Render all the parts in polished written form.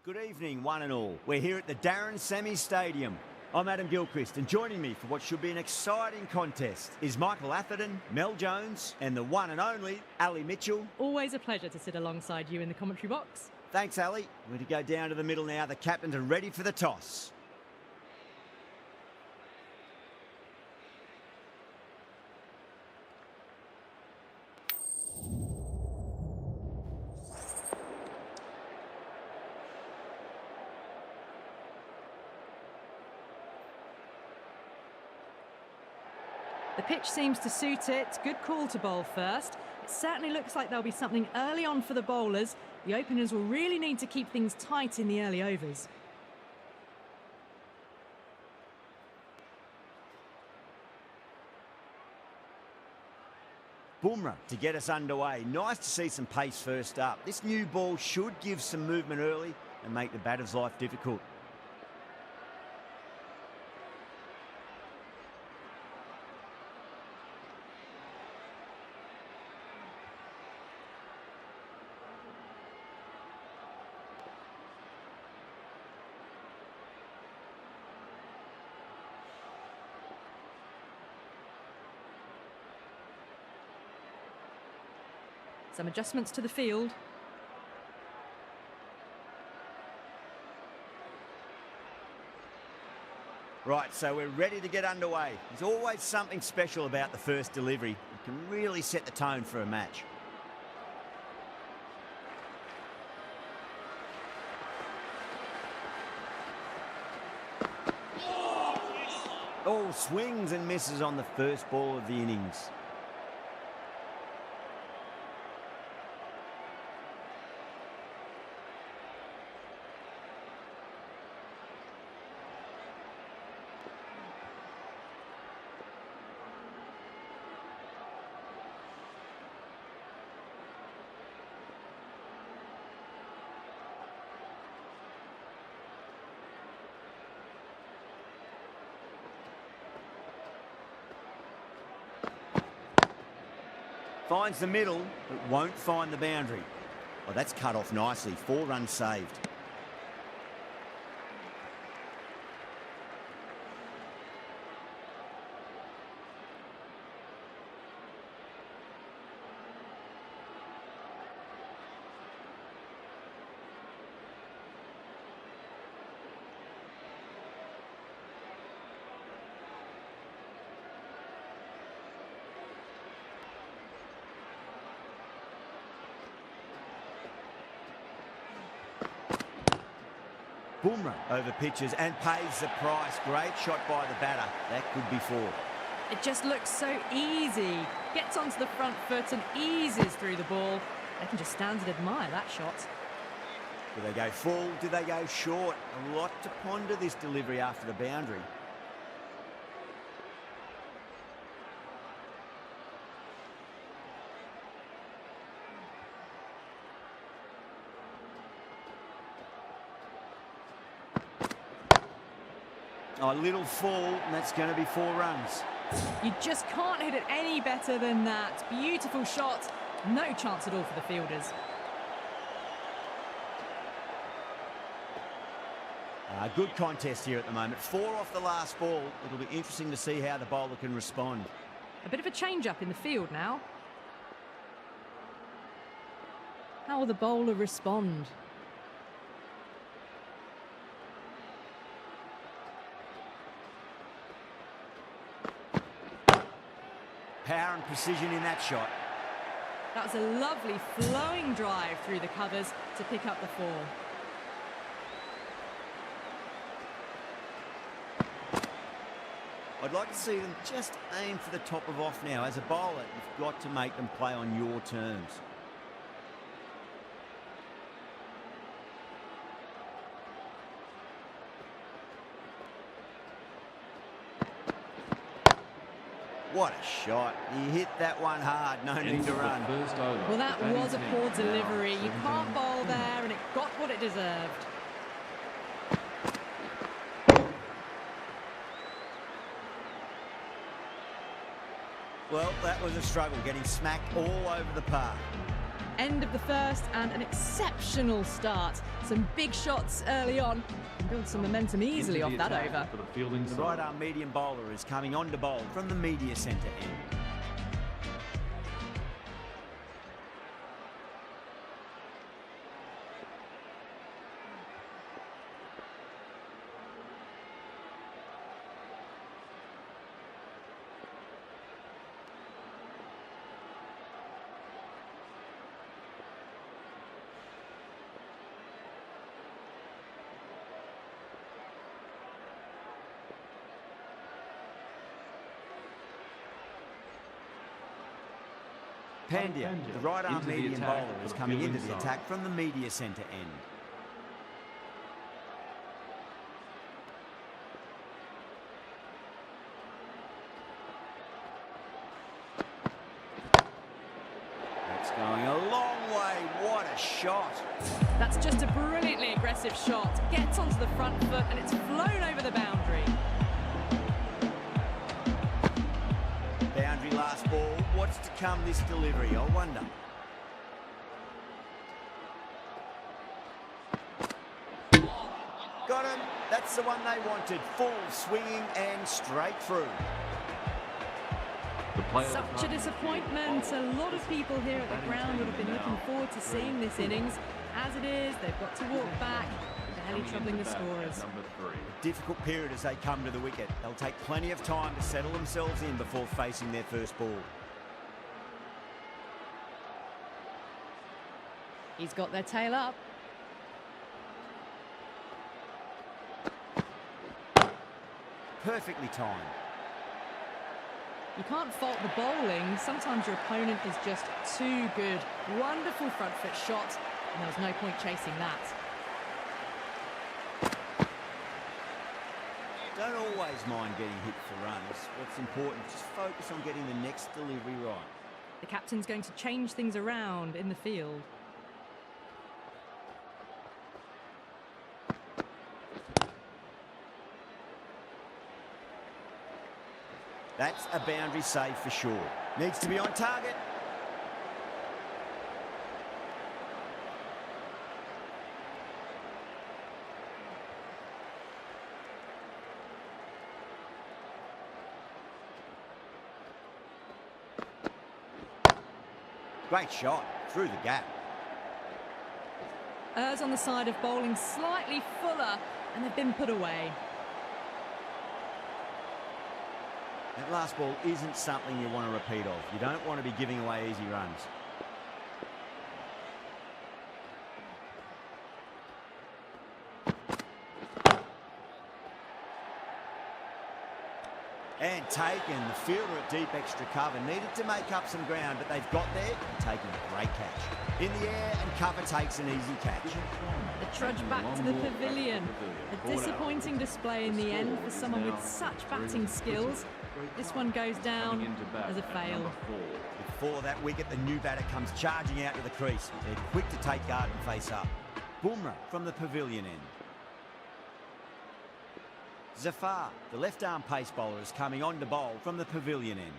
Good evening, one and all. We're here at the Darren Sammy Stadium. I'm Adam Gilchrist, and joining me for what should be an exciting contest is Michael Atherton, Mel Jones, and the one and only Ali Mitchell. Always a pleasure to sit alongside you in the commentary box. Thanks, Ali. We're to go down to the middle now. The captains are ready for the toss. The pitch seems to suit it. Good call to bowl first. It certainly looks like there'll be something early on for the bowlers. The openers will really need to keep things tight in the early overs. Bumrah to get us underway. Nice to see some pace first up. This new ball should give some movement early and make the batter's life difficult. Some adjustments to the field. Right, so we're ready to get underway. There's always something special about the first delivery. It can really set the tone for a match. Oh, swings and misses on the first ball of the innings. Finds the middle, but won't find the boundary. Well, that's cut off nicely. 4 runs saved. Bumrah over pitches and pays the price. Great shot by the batter. That could be 4. It just looks so easy. Gets onto the front foot and eases through the ball. They can just stand and admire that shot. Do they go full? Do they go short? A lot to ponder this delivery after the boundary. A little full, and that's going to be 4 runs. You just can't hit it any better than that. Beautiful shot. No chance at all for the fielders. Good contest here at the moment. 4 off the last ball. It'll be interesting to see how the bowler can respond. A bit of a change-up in the field now. How will the bowler respond? Power and precision in that shot. That was a lovely flowing drive through the covers to pick up the 4. I'd like to see them just aim for the top of off now. As a bowler, you've got to make them play on your terms. What a shot. He hit that one hard. No need to run. Well, that was a poor delivery. You can't bowl there, and it got what it deserved. Well, that was a struggle, getting smacked all over the park. End of the first and an exceptional start. Some big shots early on and build some momentum easily off that over. For the fielding The side. right-arm medium bowler is coming on to bowl from the media centre end. Pandya, the right-arm into the medium attack bowler, for is the coming into fielding the side. attack from the media centre end. That's going a long way. What a shot. That's just a brilliantly aggressive shot. Gets onto the front foot and it's flown over the boundary. Boundary last ball. What's to come this delivery, I wonder. Got him. That's the one they wanted. Full swinging and straight through. The player Such a disappointment. A lot of people here at the ground would have been looking forward to seeing this innings. As it is, they've got to walk back, barely troubling the scorers. Number 3. Difficult period as they come to the wicket. They'll take plenty of time to settle themselves in before facing their first ball. He's got their tail up. Perfectly timed. You can't fault the bowling. Sometimes your opponent is just too good. Wonderful front foot shot, and there was no point chasing that. Don't always mind getting hit for runs. What's important, just focus on getting the next delivery right. The captain's going to change things around in the field. That's a boundary save for sure. Needs to be on target. Great shot through the gap. Errs on the side of bowling slightly fuller, and they've been put away. That last ball isn't something you want to repeat of. You don't want to be giving away easy runs. And taken. The fielder at deep extra cover needed to make up some ground, but they've got there and taken a great catch. In the air, and cover takes an easy catch. The trudge back to the pavilion. A disappointing display in the end for someone with such batting skills. This one goes down as a fail. Before that wicket, the new batter comes charging out to the crease. They're quick to take guard and face up. Bumrah from the pavilion end. Zafar, the left-arm pace bowler, is coming on to bowl from the pavilion end.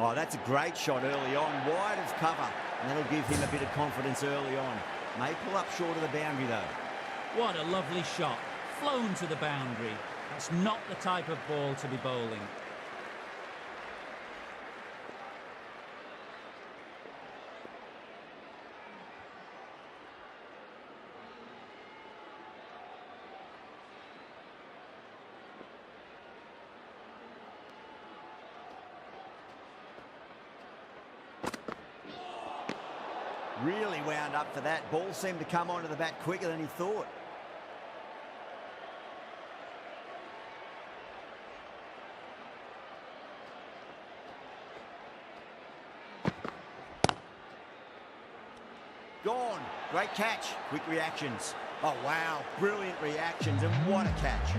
Oh, that's a great shot early on, wide of cover, and that'll give him a bit of confidence early on. May pull up short of the boundary though. What a lovely shot, flown to the boundary. That's not the type of ball to be bowling. Really wound up for that. Ball seemed to come onto the bat quicker than he thought. Gone. Great catch. Quick reactions. Oh, wow. Brilliant reactions, and what a catch.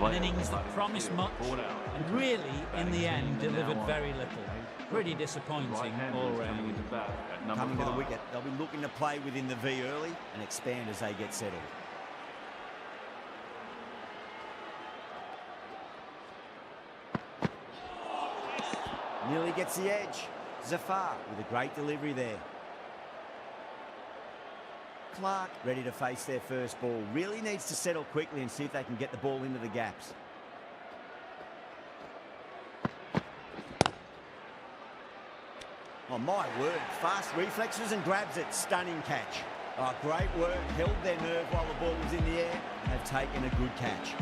An innings that promised much and really, in the end, delivered very little. Pretty disappointing all round. Coming to the wicket, they'll be looking to play within the V early and expand as they get settled. Nearly gets the edge. Zafar with a great delivery there. Clark ready to face their first ball. Really needs to settle quickly and see if they can get the ball into the gaps. Oh, my word. Fast reflexes and grabs it. Stunning catch. Oh, great work. Held their nerve while the ball was in the air and have taken a good catch.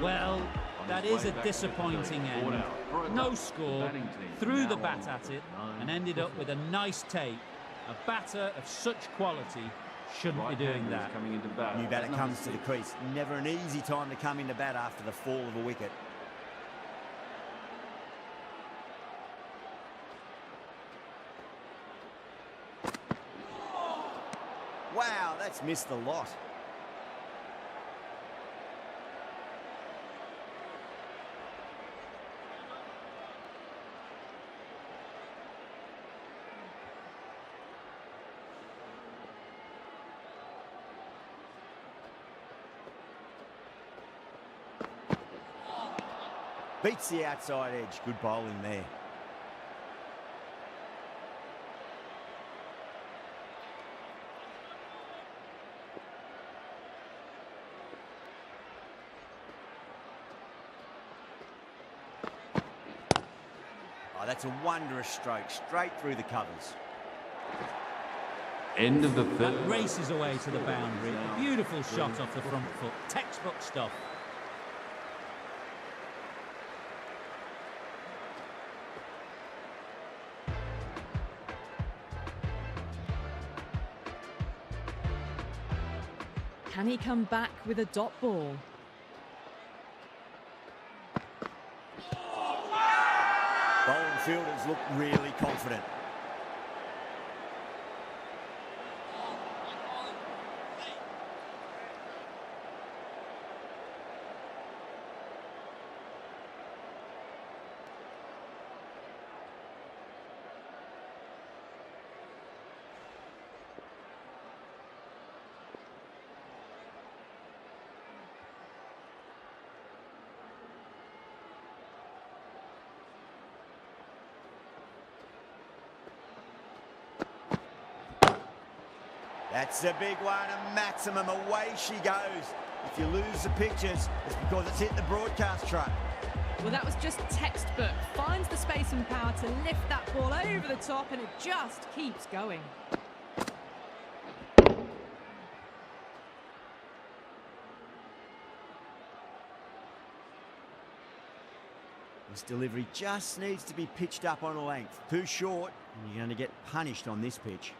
Well, that is a disappointing end. No score, threw the bat at it and ended up with a nice take. A batter of such quality shouldn't be doing that. New batter comes to the crease. Never an easy time to come into bat after the fall of a wicket. Wow, that's missed the lot. Beats the outside edge. Good bowling there. Oh, that's a wondrous stroke. Straight through the covers. End of the third. That races away to the boundary. A beautiful shot off the front foot. Textbook stuff. Can he come back with a dot ball? Bowling fielders look really confident. That's a big one, a maximum. Away she goes. If you lose the pictures, it's because it's hit the broadcast truck. Well, that was just textbook. Finds the space and power to lift that ball over the top, and it just keeps going. This delivery just needs to be pitched up on a length. Too short, and you're going to get punished on this pitch.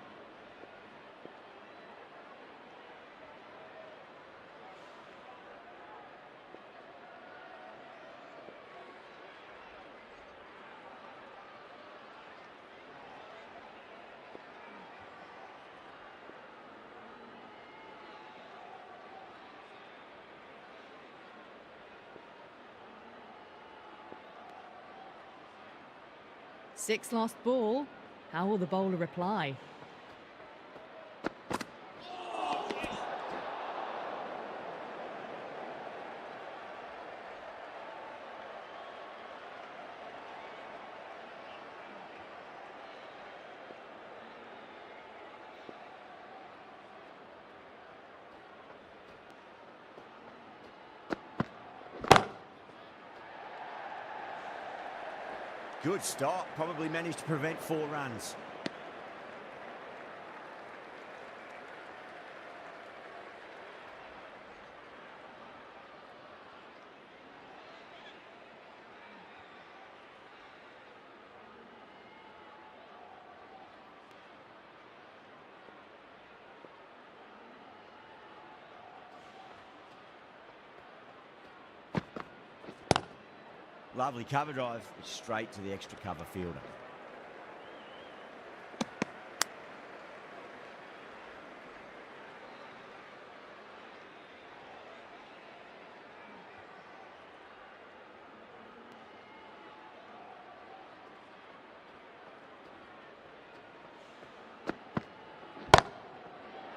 Six lost ball. How will the bowler reply? Good stop. Probably managed to prevent 4 runs. Lovely cover drive, straight to the extra cover fielder.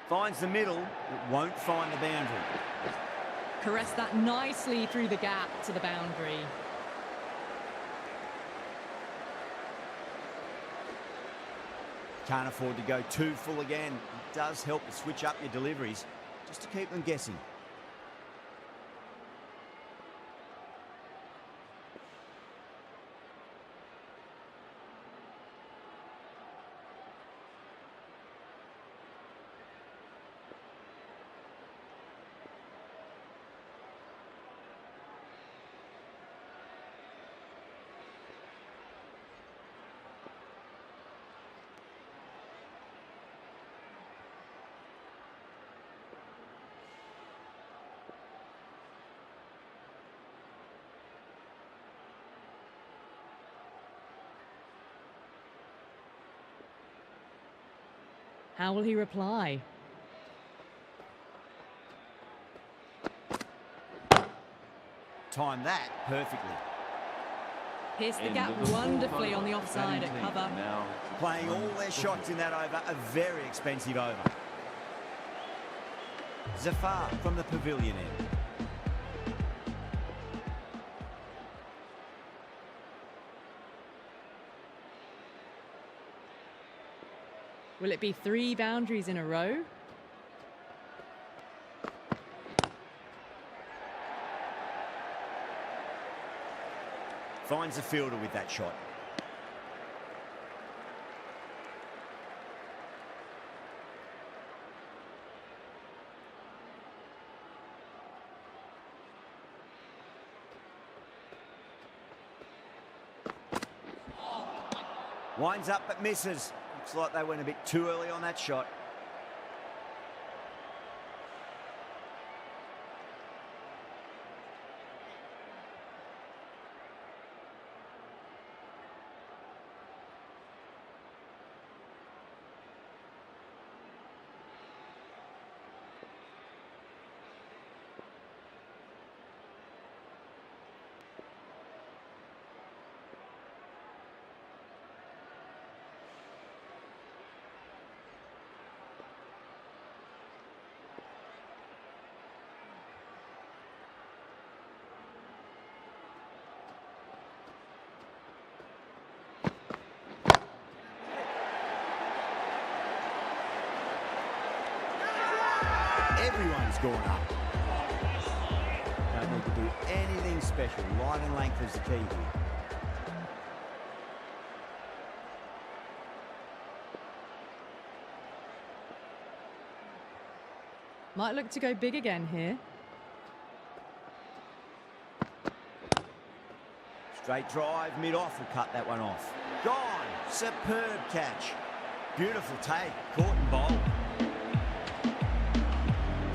Finds the middle, but won't find the boundary. Caressed that nicely through the gap to the boundary. Can't afford to go too full again. It does help to switch up your deliveries, just to keep them guessing. How will he reply? Timed that perfectly. Pierced the gap wonderfully on the offside at cover. Playing all their shots in that over, a very expensive over. Zafar from the pavilion end. Will it be 3 boundaries in a row? Finds the fielder with that shot. Winds up but misses. Looks like they went a bit too early on that shot. Everyone's gone up. Don't need to do anything special. Line and length is the key here. Might look to go big again here. Straight drive, mid-off will cut that one off. Gone. Superb catch. Beautiful take. Caught and bowled.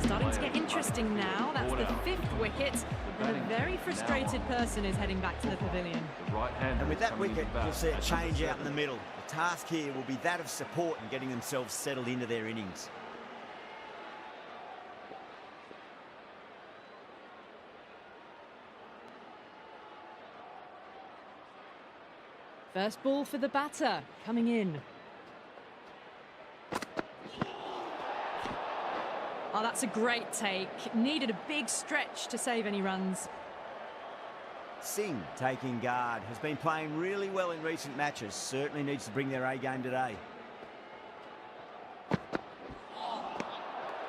Starting to get interesting now. That's the 5th wicket. And a very frustrated person is heading back to the pavilion. And with that wicket, you'll see a change out in the middle. The task here will be that of support and getting themselves settled into their innings. First ball for the batter, coming in. Oh, that's a great take. Needed a big stretch to save any runs. Singh, taking guard, has been playing really well in recent matches. Certainly needs to bring their A game today.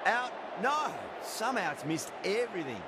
Out. No! Somehow it's missed everything.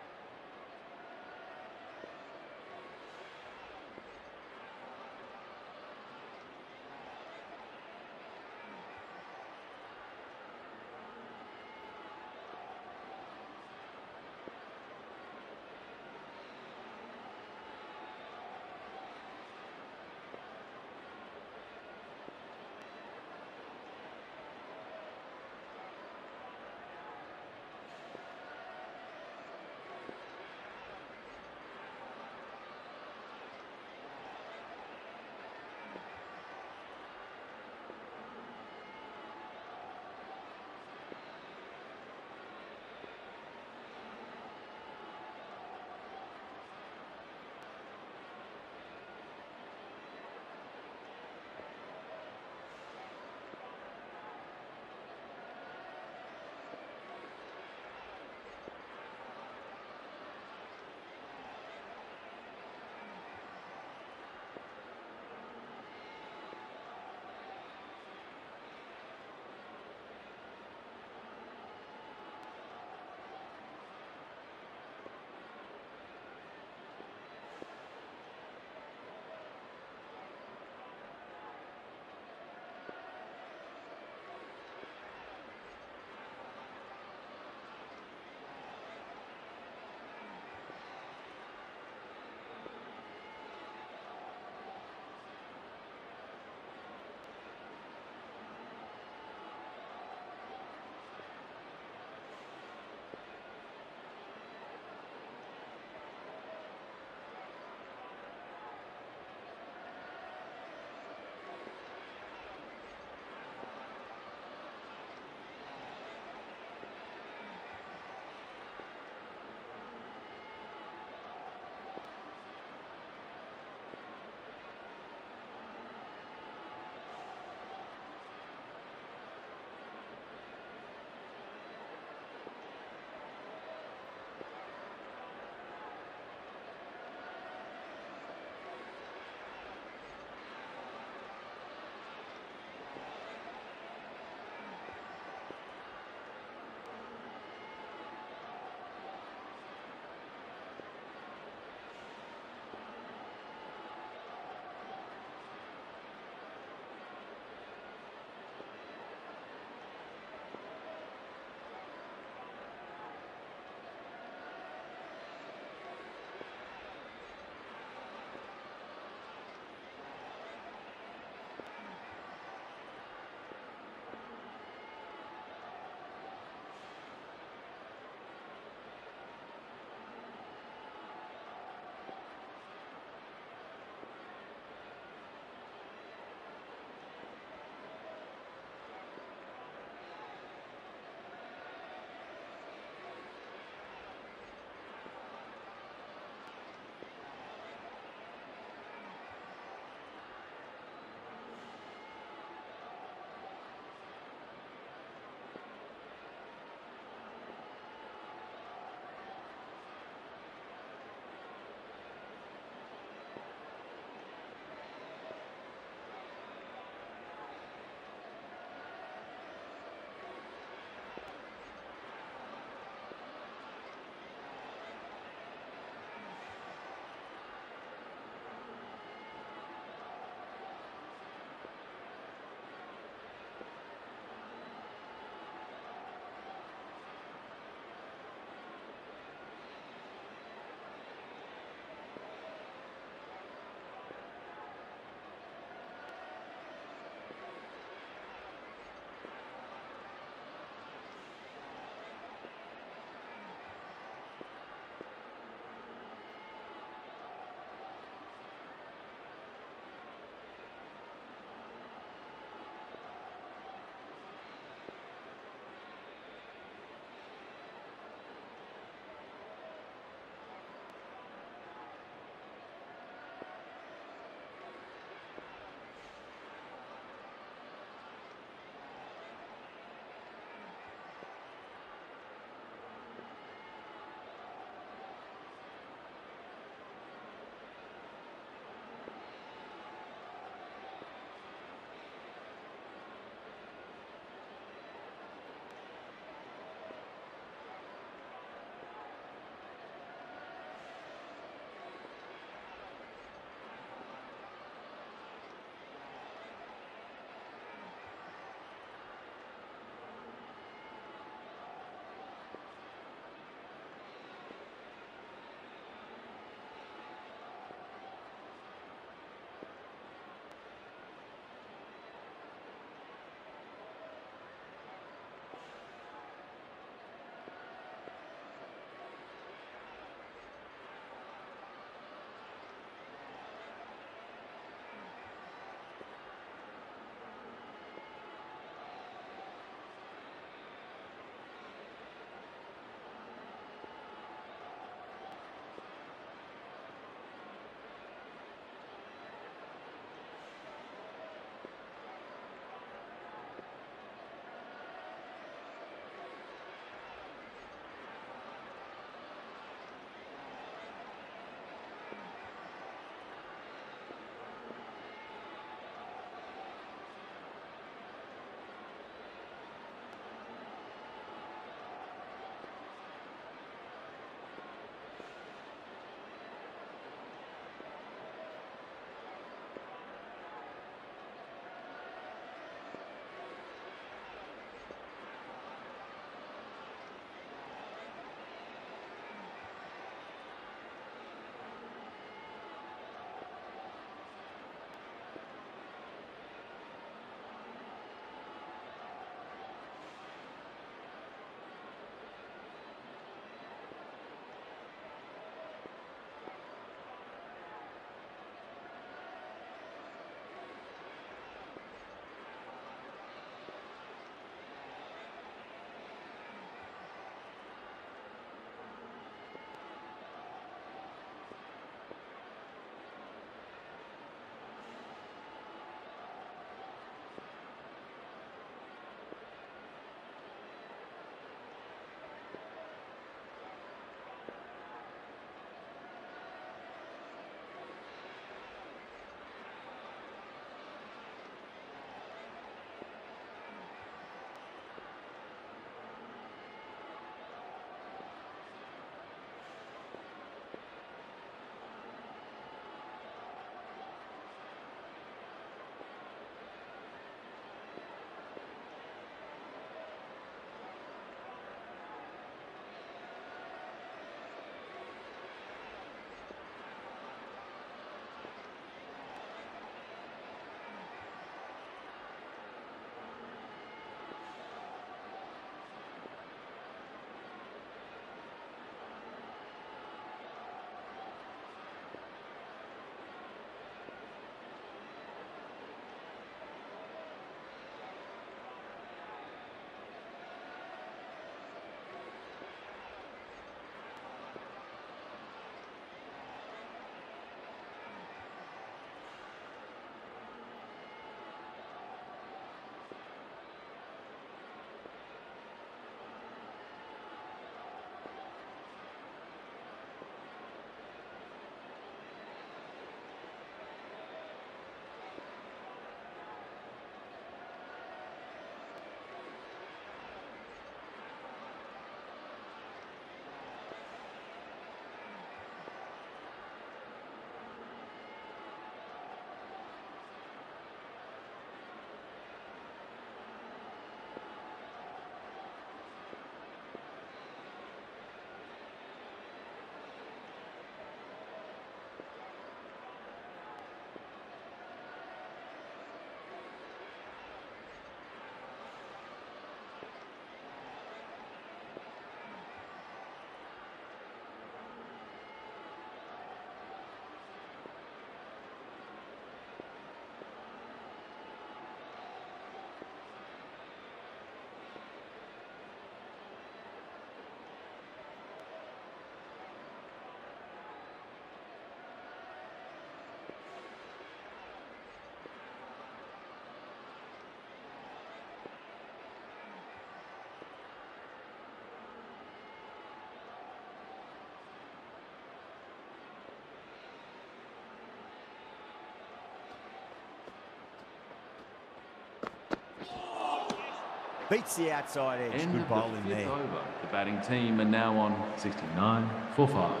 Beats the outside edge. End Good of the bowling fifth there. over. The batting team are now on 69 for 5.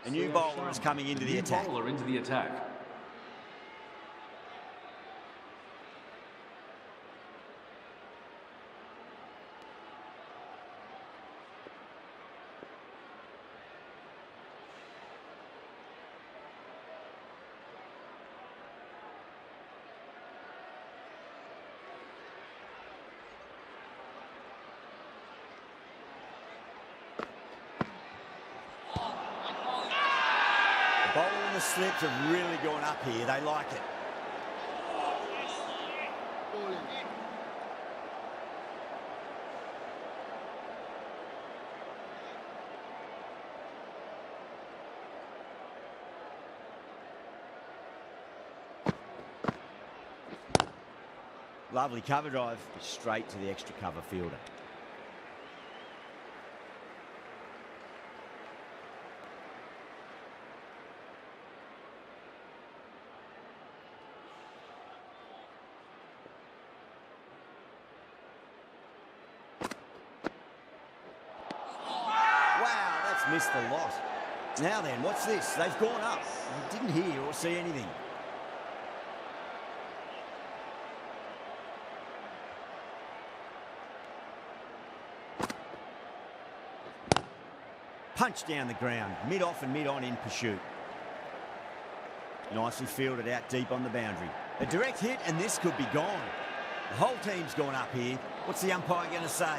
A new bowler is coming into the attack. Bowler into the attack. Bowler and the slips have really gone up here. They like it. Lovely cover drive, straight to the extra cover fielder. Missed the lot. Now then, what's this? They've gone up. I didn't hear or see anything. Punch down the ground, mid-off and mid-on in pursuit. Nicely fielded out deep on the boundary. A direct hit and this could be gone. The whole team's gone up here. What's the umpire going to say?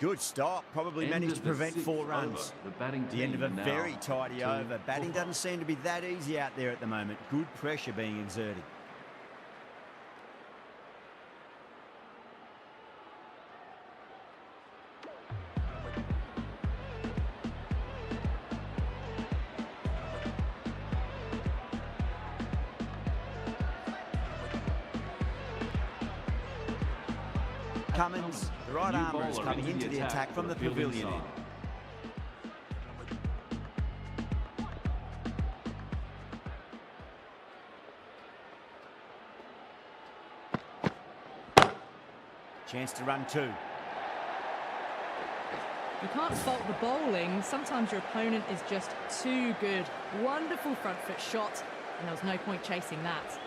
Good stop. Probably managed to prevent 4 runs. The end of a very tidy over. Batting doesn't seem to be that easy out there at the moment. Good pressure being exerted. Cummins, the right armour is coming into the attack from the pavilion end. Chance to run 2. You can't fault the bowling. Sometimes your opponent is just too good. Wonderful front foot shot, and there was no point chasing that.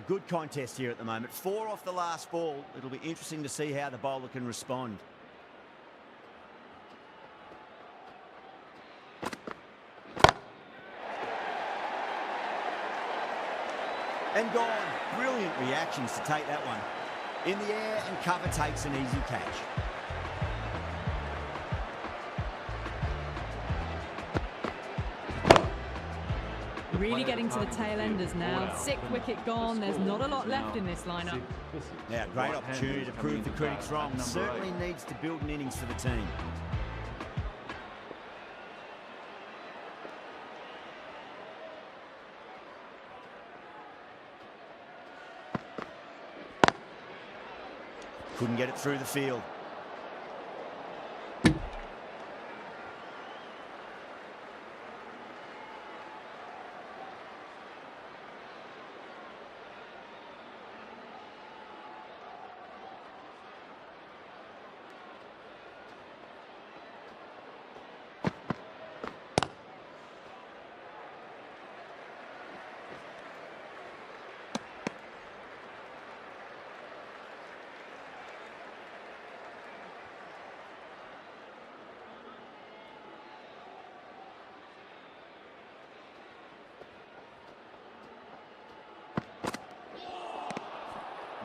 Good contest here at the moment. 4 off the last ball. It'll be interesting to see how the bowler can respond. And gone. Brilliant reactions to take that one. In the air and cover takes an easy catch. Really getting to the tail enders now. 6th wicket gone. There's not a lot left in this lineup. Now, great opportunity to prove the critics wrong. Certainly needs to build an innings for the team. Couldn't get it through the field.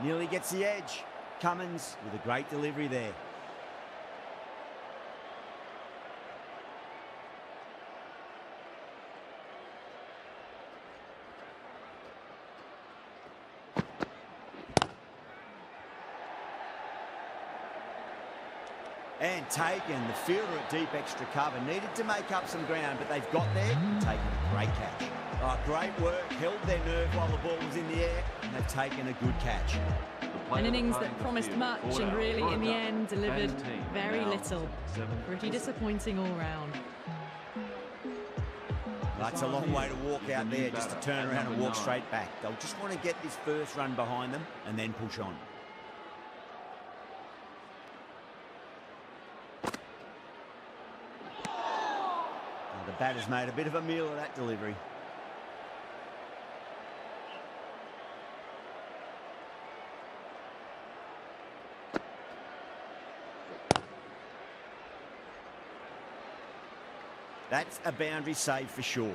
Nearly gets the edge. Cummins with a great delivery there. And taken. The fielder at deep extra cover. Needed to make up some ground, but they've got there and taken a great catch. Oh, great work. Held their nerve while the ball was in the air, and they've taken a good catch. An innings that promised much and really, in the end, delivered very little. Pretty disappointing all round. That's a long way to walk out there, just to turn around and walk straight back. They'll just want to get this first run behind them and then push on. The batter's made a bit of a meal of that delivery. That's a boundary save for sure.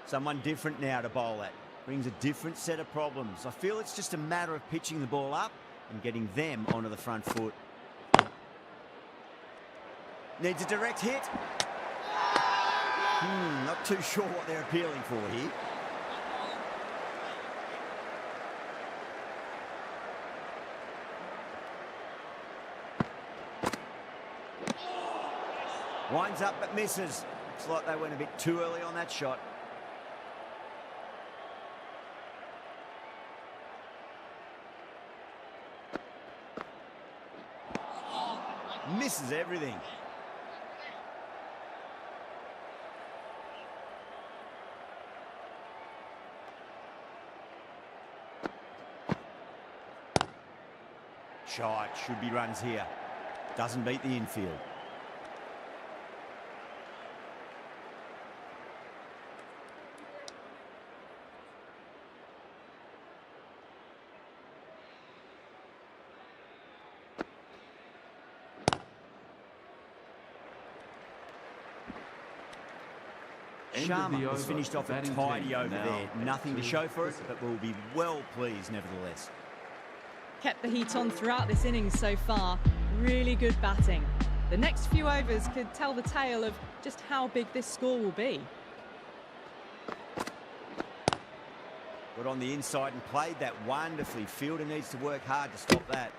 Someone different now to bowl at. Brings a different set of problems. I feel it's just a matter of pitching the ball up and getting them onto the front foot. Needs a direct hit. Not too sure what they're appealing for here. Winds up but misses. Looks like they went a bit too early on that shot. Misses everything. Shot, should be runs here. Doesn't beat the infield. Sharma has finished off a tidy over there. Nothing to show for it, but will be well pleased nevertheless. Kept the heat on throughout this innings so far. Really good batting. The next few overs could tell the tale of just how big this score will be. Got on the inside and played that wonderfully. Fielder needs to work hard to stop that.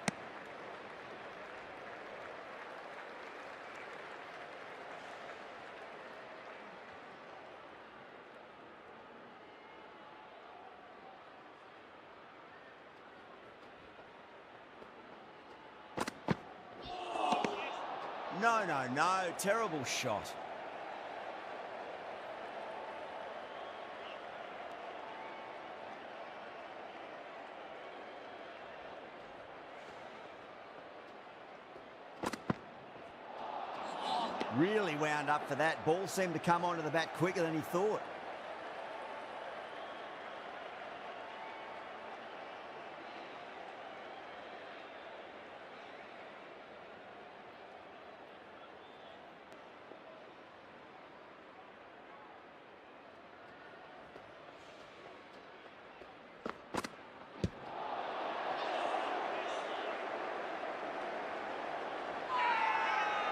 No. Terrible shot. Really wound up for that. Ball seemed to come onto the bat quicker than he thought.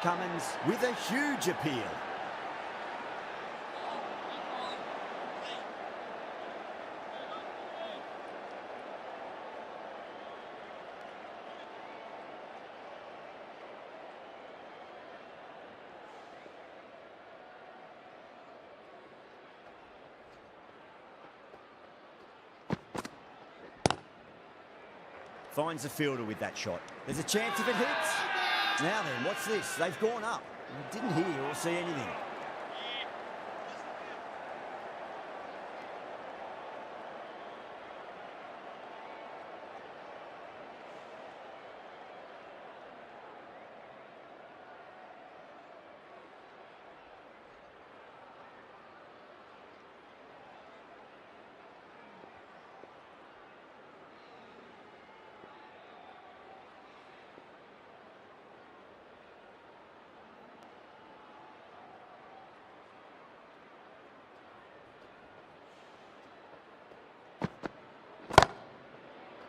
Cummins with a huge appeal. Finds the fielder with that shot. There's a chance if it hits. Now then, what's this? They've gone up. I didn't hear or see anything.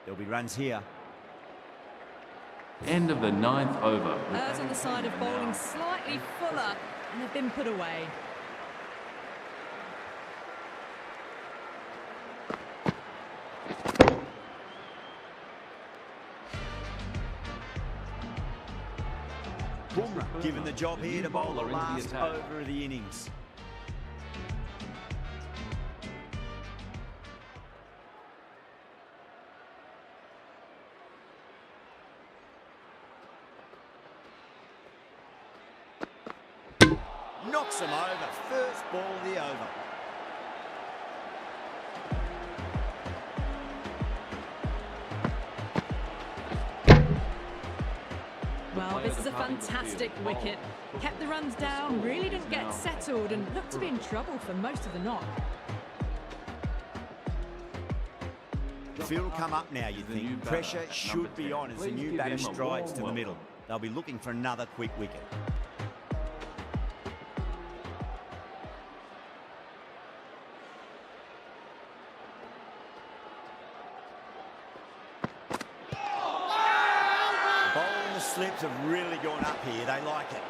There'll be runs here. End of the 9th over. Errs on the side of bowling slightly fuller, and they've been put away. Bumrah given the job here to bowl the last over of the innings. Knocks him over. First ball of the over. Well, this is a fantastic wicket. Kept the runs down, really didn't get settled, and looked to be in trouble for most of the knock. The field will come up now, you think. Pressure should be on as the new batter strides to the middle. They'll be looking for another quick wicket. The slips have really gone up here. They like it.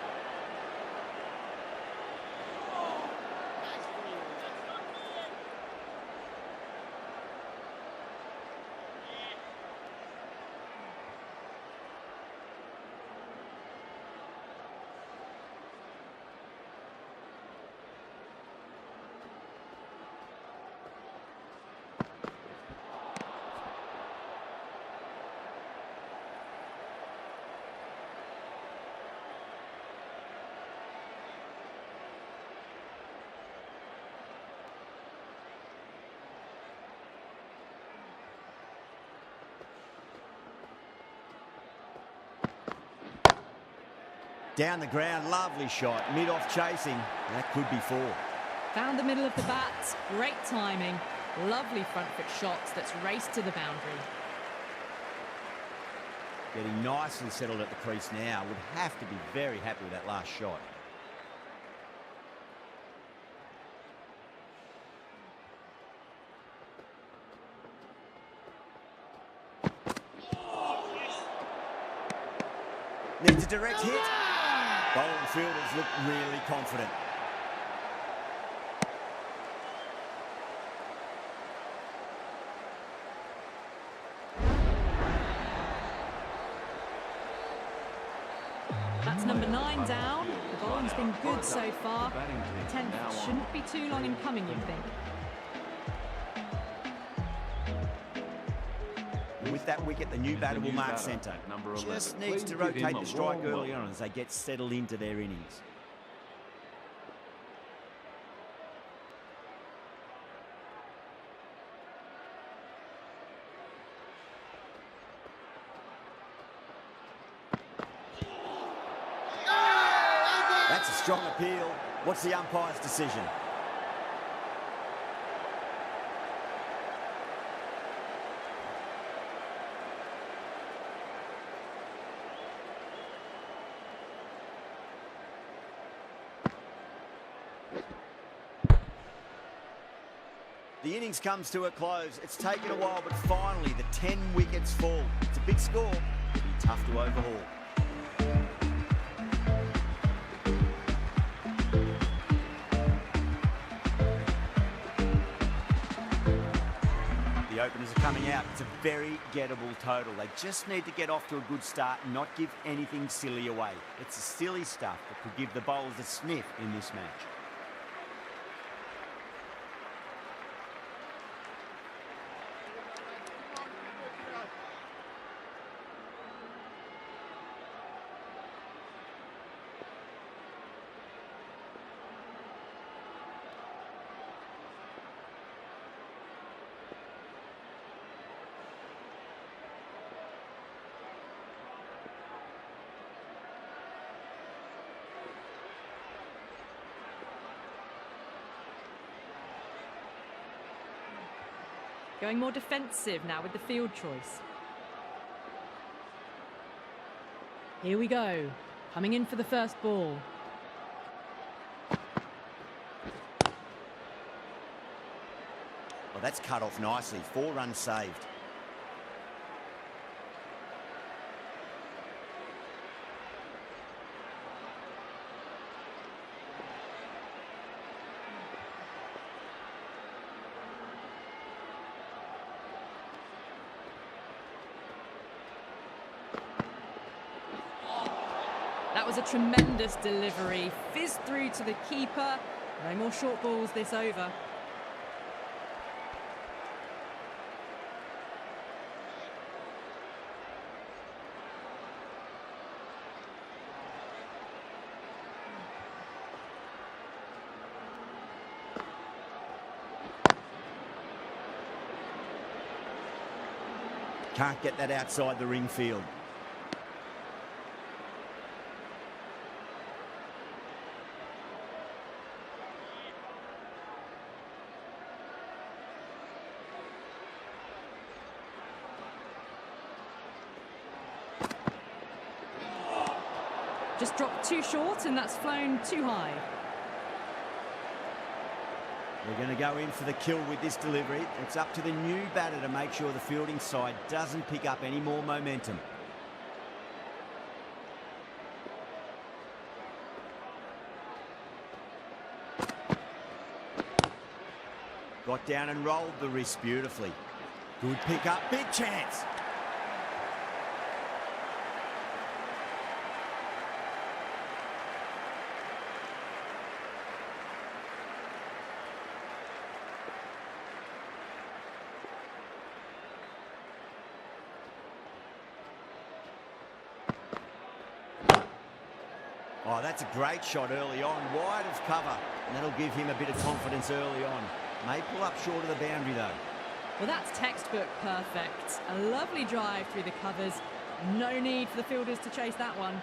Down the ground, lovely shot. Mid-off chasing. That could be 4. Found the middle of the bat. Great timing. Lovely front foot shots that's raced to the boundary. Getting nicely settled at the crease now. Would have to be very happy with that last shot. Needs a direct hit. Bowling fielders look really confident. That's number 9 down. The bowling's been good so far. The 10th shouldn't be too long in coming, you'd think. With that wicket, the new batter will mark centre. Just needs to rotate the strike early on as they get settled into their innings. That's a strong appeal. What's the umpire's decision? The innings comes to a close. It's taken a while, but finally the 10 wickets fall. It's a big score. It'll be tough to overhaul. The openers are coming out. It's a very gettable total. They just need to get off to a good start and not give anything silly away. It's the silly stuff that could give the bowlers a sniff in this match. Going more defensive now with the field choice. Here we go. Coming in for the first ball. Well, that's cut off nicely. 4 runs saved. was a tremendous delivery. Fizzed through to the keeper. No more short balls this over. Can't get that outside the ring field. Just dropped too short and that's flown too high. They're going to go in for the kill with this delivery. It's up to the new batter to make sure the fielding side doesn't pick up any more momentum. Got down and rolled the wrist beautifully. Good pick up, big chance. Oh, that's a great shot early on, wide of cover, and that'll give him a bit of confidence early on. May pull up short of the boundary though. Well, that's textbook perfect. A lovely drive through the covers. No need for the fielders to chase that one.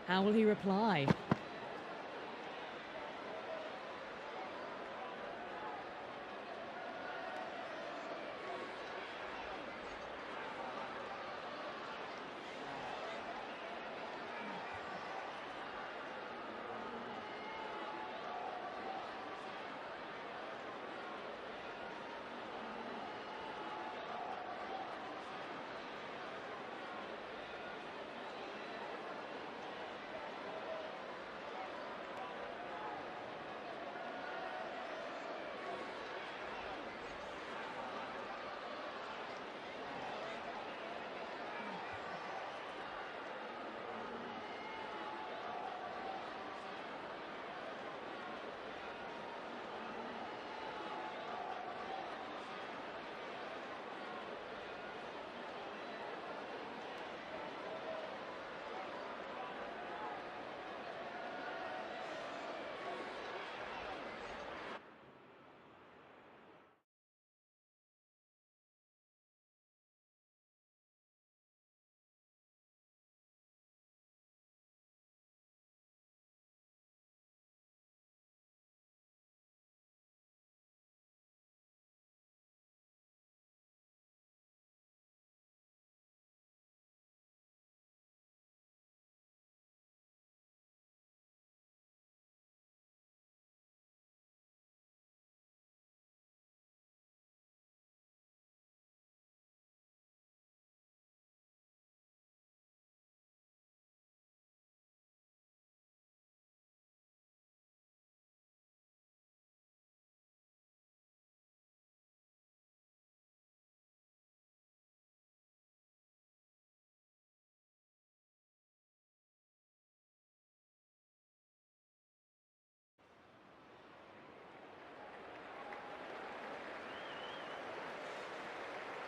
How will he reply?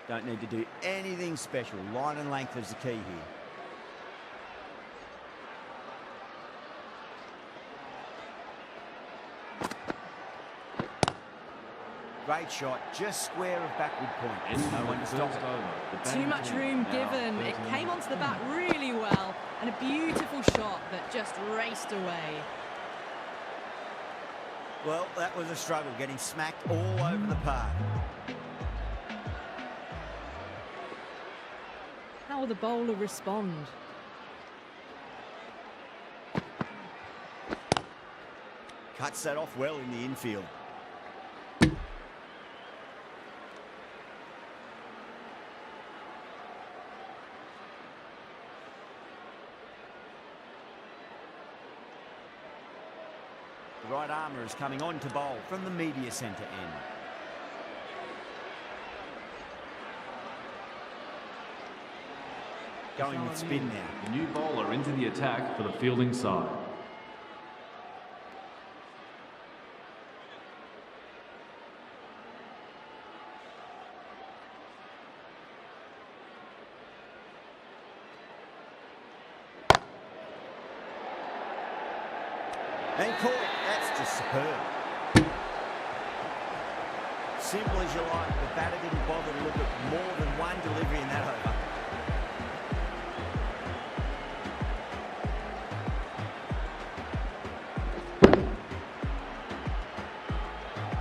Don't need to do anything special. Line and length is the key here. Great shot, just square of backward point. No one to stop it. Too much room given. It came onto the bat really well, and a beautiful shot that just raced away. Well, that was a struggle, getting smacked all over the park. How will the bowler respond? Cuts that off well in the infield. The right armour is coming on to bowl from the media centre end. going with spin now. The new bowler into the attack for the fielding side. And caught. That's just superb. Simple as you like, the batter didn't bother to look at more than one delivery in that over.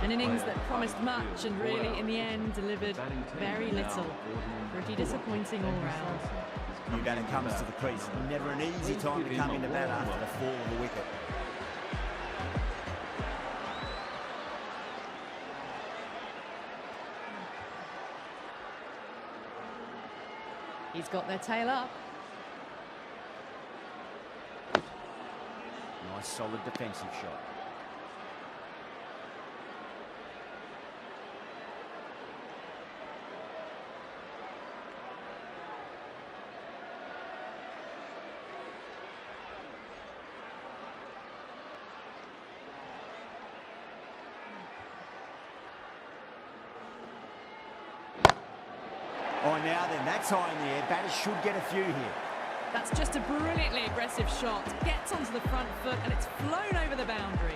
An innings that promised much and really, in the end, delivered very little. Pretty disappointing all round. New batter comes to the crease. Never an easy time to come into bat after the fall of the wicket. He's got their tail up. Nice solid defensive shot. Oh, now then, that's high in the air. Batters should get a few here. That's just a brilliantly aggressive shot. Gets onto the front foot and it's flown over the boundary.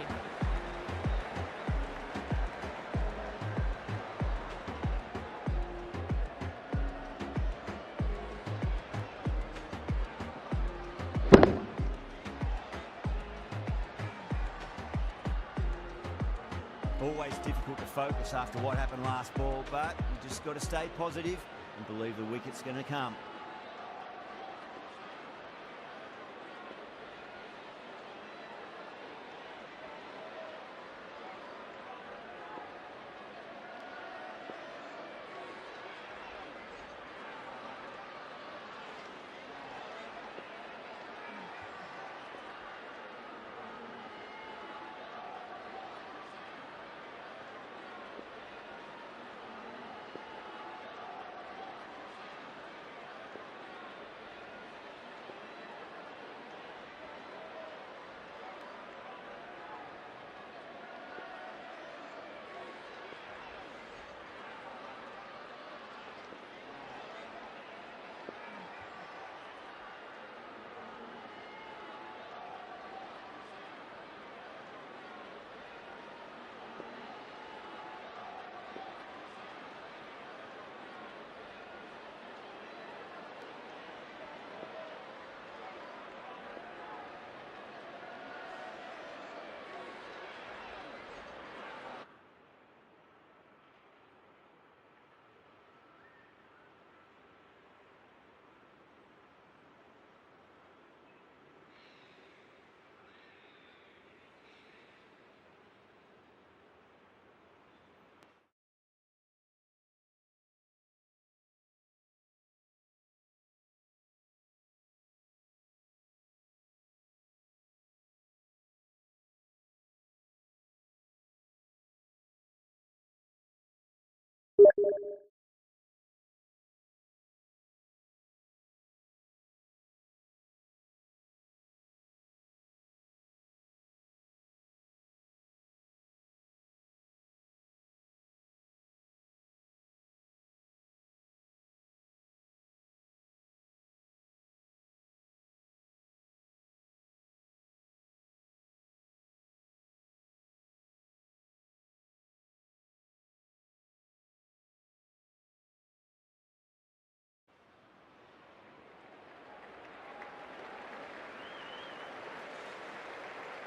Always difficult to focus after what happened last ball, but you just got to stay positive and believe the wicket's going to come.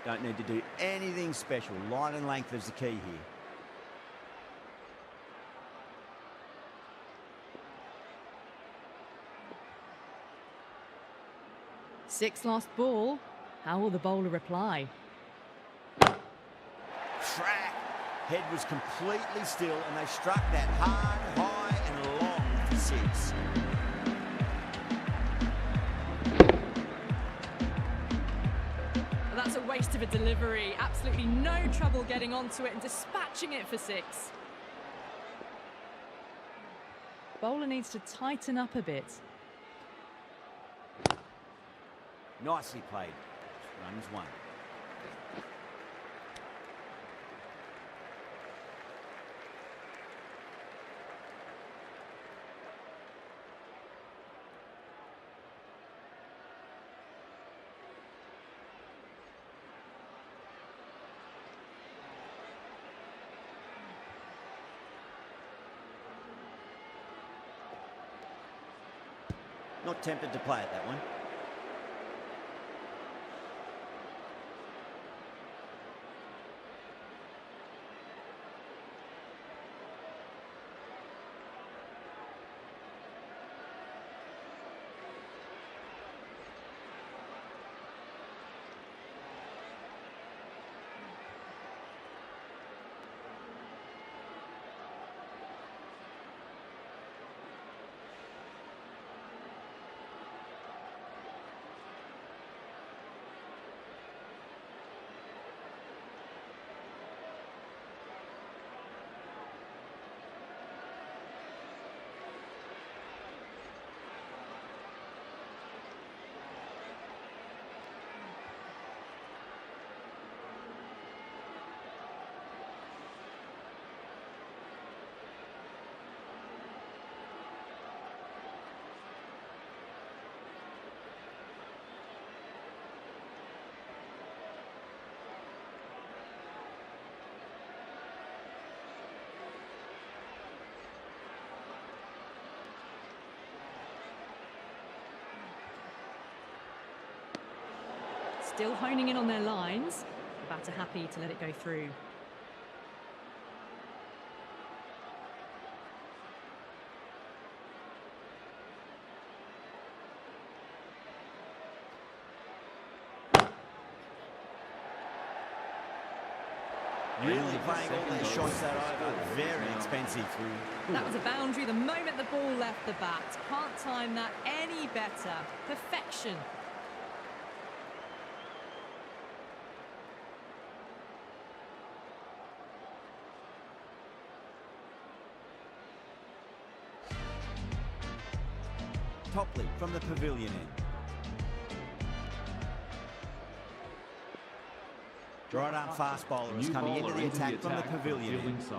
Don't need to do anything special. Line and length is the key here. Six last ball. How will the bowler reply? Crack! Head was completely still and they struck that hard, high and long for six. That's a waste of a delivery. Absolutely no trouble getting onto it and dispatching it for six. Bowler needs to tighten up a bit. Nicely played. Runs one. Not tempted to play at that one. Still honing in on their lines. The batter happy to let it go through. Really playing all their shots that over. Very expensive. That was a boundary the moment the ball left the bat. Can't time that any better. Perfection. Topley from the pavilion end. Right arm fast bowler is coming into the attack from the pavilion end. Side.